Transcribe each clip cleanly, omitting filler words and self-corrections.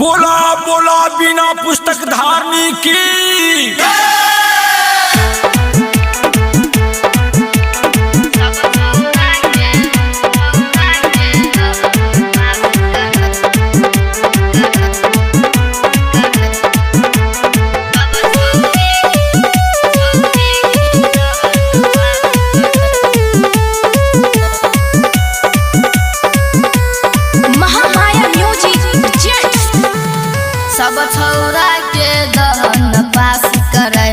बोला बोला बिना पुस्तक धारनी की। सब छौरा के दहन पास करे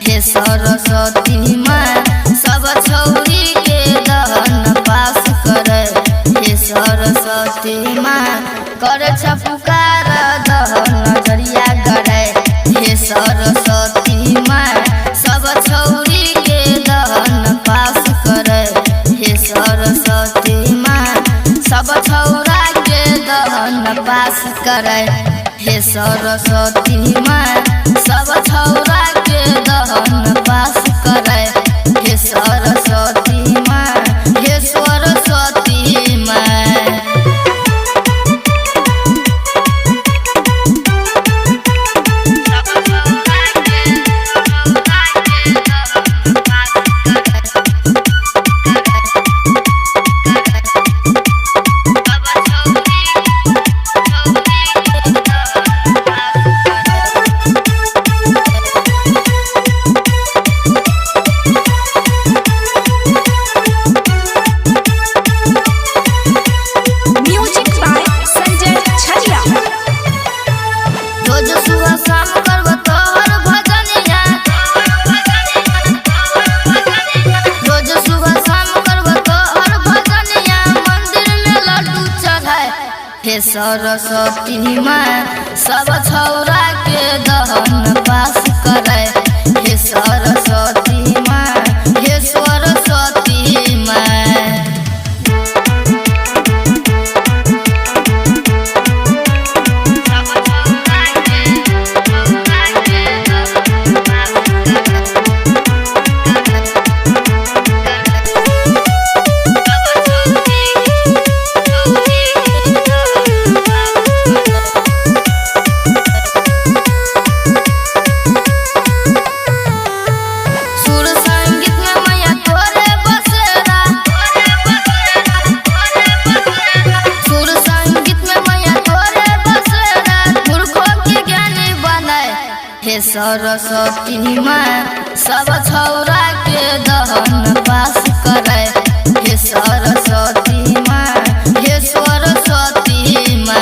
हे सरस्वती माँ। सब छौरी के दहन पास करे हे सरस्वती माँ। करे छ पुकार दहन नजरिया करे हे सरस्वती माँ। सब छौरी के दहन पास करे हे सरस्वती माँ। सब छौरा के दहन पास करे हे सरस्वती माँ। सब छौरा के दहन पास करे हे सरस्वती माँ। हे सरस्वती माँ। हे सरस्वती माँ। सब छौरा के दहन पास करे हे सरस्वती माँ। हे सरस्वती माँ। हे सरस्वती माँ। सब छौरा के दहन पास करे हे सरस्वती माँ। हे सरस्वती माँ।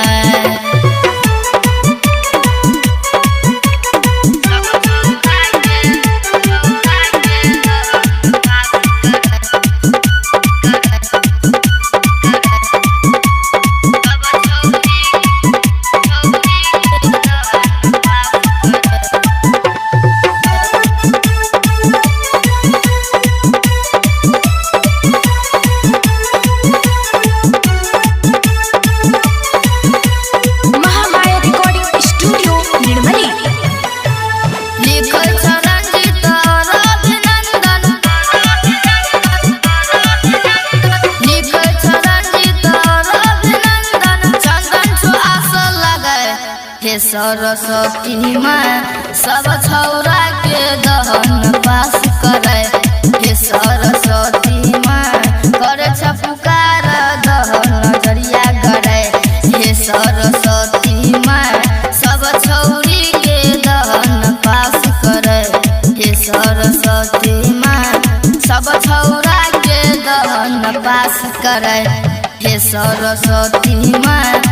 हे सरस्वती माँ। सब छौरा के दहन पास करे हे सरस्वती माँ। करे छ पुकार दहन नजरिया करे हे सरस्वती माँ। सब छौरी के दहन पास करे हे सरस्वती माँ। सब छौरा के दहन पास करे हे सरस्वती माँ।